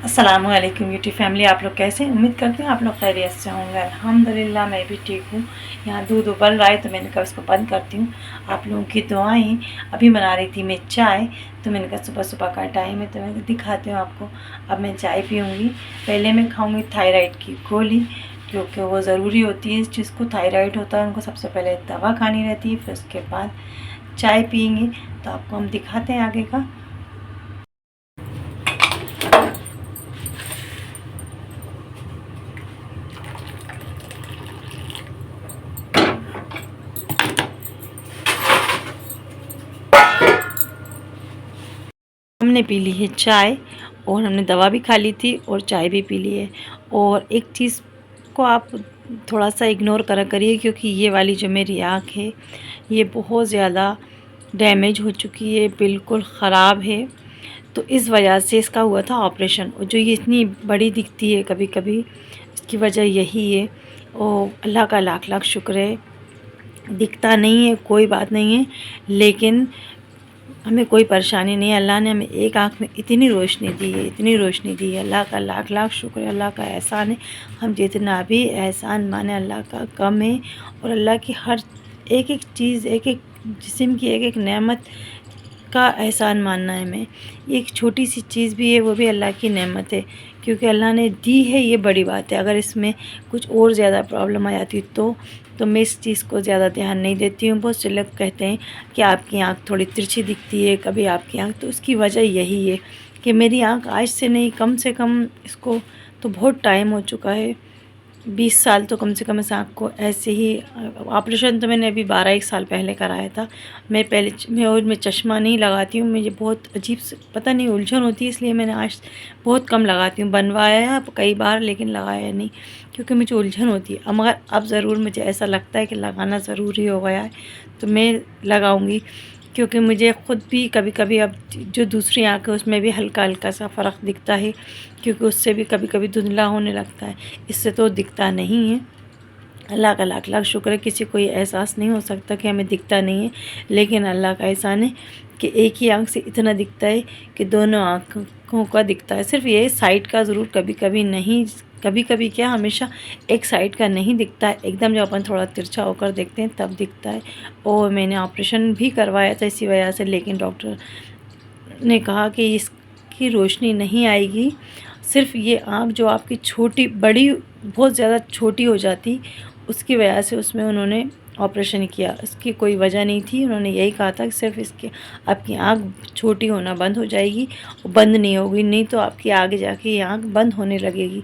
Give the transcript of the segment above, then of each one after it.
अस्सलाम वालेकुम YouTube family, आप लोग कैसे हैं? उम्मीद करते हैं आप लोग खैरियत से होंगे। अल्हम्दुलिल्लाह मैं भी ठीक हूँ। यहाँ दूध उबल रहा है तो मैंने कहा इसको बंद करती हूँ। आप लोगों की दुआएं। अभी बना रही थी मैं चाय, तो मैंने कहा सुबह सुबह का टाइम है तो मैं दिखाती हूँ आपको। अब मैं चाय पीऊँगी। पहले मैं खाऊँगी थायराइड की गोली, क्योंकि वो ज़रूरी होती है। जिसको थायराइड होता है उनको सबसे पहले दवा खानी रहती है, फिर उसके बाद चाय पियेंगे। तो आपको हम दिखाते हैं आगे का। हमने पी ली है चाय, और हमने दवा भी खा ली थी और चाय भी पी ली है। और एक चीज़ को आप थोड़ा सा इग्नोर करा करिए, क्योंकि ये वाली जो मेरी आँख है ये बहुत ज़्यादा डैमेज हो चुकी है, बिल्कुल ख़राब है। तो इस वजह से इसका हुआ था ऑपरेशन, और जो ये इतनी बड़ी दिखती है कभी कभी, इसकी वजह यही है। और अल्लाह का लाख लाख शुक्र है, दिखता नहीं है कोई बात नहीं है, लेकिन हमें कोई परेशानी नहीं है। अल्लाह ने हमें एक आँख में इतनी रोशनी दी है, इतनी रोशनी दी है। अल्लाह का लाख लाख शुक्र है, अल्लाह का एहसान है। हम जितना भी एहसान माने अल्लाह का कम है। और अल्लाह की हर एक एक चीज़, एक एक जिस्म की एक एक नेमत का एहसान मानना है हमें। एक छोटी सी चीज़ भी है वो भी अल्लाह की नेमत है, क्योंकि अल्लाह ने दी है, ये बड़ी बात है। अगर इसमें कुछ और ज़्यादा प्रॉब्लम आ जाती तो मैं इस चीज़ को ज़्यादा ध्यान नहीं देती हूँ। बहुत से लोग कहते हैं कि आपकी आँख थोड़ी तिरछी दिखती है कभी आपकी आँख, तो उसकी वजह यही है कि मेरी आँख आज से नहीं, कम से कम इसको तो बहुत टाइम हो चुका है, 20 साल तो कम से कम इस आँख को ऐसे ही। ऑपरेशन तो मैंने अभी 12-1 साल पहले कराया था। मैं चश्मा नहीं लगाती हूँ, मुझे बहुत अजीब से पता नहीं उलझन होती है, इसलिए मैंने आज बहुत कम लगाती हूँ। बनवाया कई बार लेकिन लगाया नहीं, क्योंकि मुझे उलझन होती है। मगर अब ज़रूर मुझे ऐसा लगता है कि लगाना ज़रूरी हो गया है, तो मैं लगाऊँगी। क्योंकि मुझे ख़ुद भी कभी कभी, अब जो दूसरी आँख है उसमें भी हल्का हल्का सा फ़र्क दिखता है, क्योंकि उससे भी कभी कभी धुंधला होने लगता है, इससे तो दिखता नहीं है। अल्लाह का लाख लाख शुक्र है, किसी को ये एहसास नहीं हो सकता कि हमें दिखता नहीं है, लेकिन अल्लाह का एहसान है कि एक ही आँख से इतना दिखता है कि दोनों आँखों का दिखता है। सिर्फ ये साइड का ज़रूर कभी कभी नहीं, कभी कभी क्या हमेशा एक साइड का नहीं दिखता है, एकदम जब अपन थोड़ा तिरछा होकर देखते हैं तब दिखता है। और मैंने ऑपरेशन भी करवाया था इसी वजह से, लेकिन डॉक्टर ने कहा कि इसकी रोशनी नहीं आएगी। सिर्फ ये आँख जो आपकी छोटी बड़ी बहुत ज़्यादा छोटी हो जाती, उसकी वजह से उसमें उन्होंने ऑपरेशन किया। इसकी कोई वजह नहीं थी, उन्होंने यही कहा था कि सिर्फ इसके आपकी आँख छोटी होना बंद हो जाएगी, बंद नहीं होगी, नहीं तो आपकी आगे जाके ये आँख बंद होने लगेगी।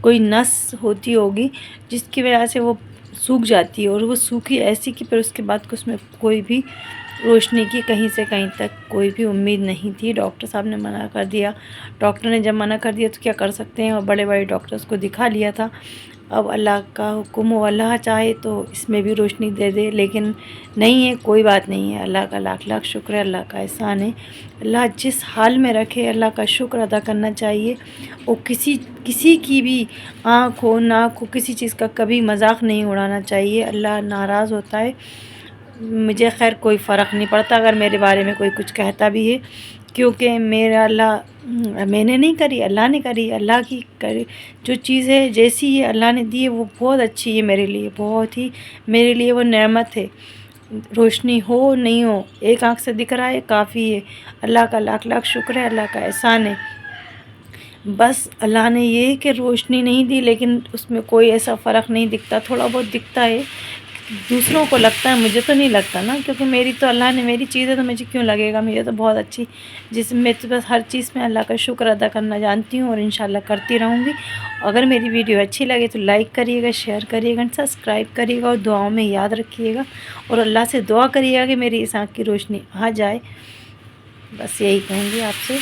कोई नस होती होगी जिसकी वजह से वो सूख जाती है, और वो सूखी ऐसी कि फिर उसके बाद उसमें कोई भी रोशनी की कहीं से कहीं तक कोई भी उम्मीद नहीं थी। डॉक्टर साहब ने मना कर दिया। डॉक्टर ने जब मना कर दिया तो क्या कर सकते हैं, और बड़े बड़े डॉक्टर्स को दिखा लिया था। अब अल्लाह का हुक्म हो, अल्लाह चाहे तो इसमें भी रोशनी दे दे, लेकिन नहीं है, कोई बात नहीं है। अल्लाह का लाख लाख शुक्र है, अल्लाह का एहसान है। अल्लाह जिस हाल में रखे अल्लाह का शुक्र अदा करना चाहिए। और किसी की भी आँख हो नाक हो, किसी चीज़ का कभी मजाक नहीं उड़ाना चाहिए, अल्लाह नाराज़ होता है। मुझे खैर कोई फ़र्क नहीं पड़ता अगर मेरे बारे में कोई कुछ कहता भी है, क्योंकि मेरा अल्लाह, मैंने नहीं करी, अल्लाह ने करी। अल्लाह की करी जो चीज़ है, जैसी ये अल्लाह ने दी है वो बहुत अच्छी है मेरे लिए, बहुत ही मेरे लिए वो नेमत है। रोशनी हो नहीं हो, एक आँख से दिख रहा है काफ़ी है। अल्लाह का लाख लाख शुक्र है, अल्लाह का एहसान है। बस अल्लाह ने ये कि रोशनी नहीं दी, लेकिन उसमें कोई ऐसा फ़र्क नहीं दिखता, थोड़ा बहुत दिखता है। दूसरों को लगता है, मुझे तो नहीं लगता ना, क्योंकि मेरी तो अल्लाह ने मेरी चीज़ है तो मुझे क्यों लगेगा, मुझे तो बहुत अच्छी, जिसमें तो बस हर चीज़ में अल्लाह का शुक्र अदा करना जानती हूँ, और इंशाल्लाह करती रहूँगी। अगर मेरी वीडियो अच्छी लगे तो लाइक करिएगा, शेयर करिएगा, सब्सक्राइब करिएगा, और दुआओं में याद रखिएगा, और अल्लाह से दुआ करिएगा कि मेरी इस आँख की रोशनी आ जाए। बस यही कहूँगी आपसे।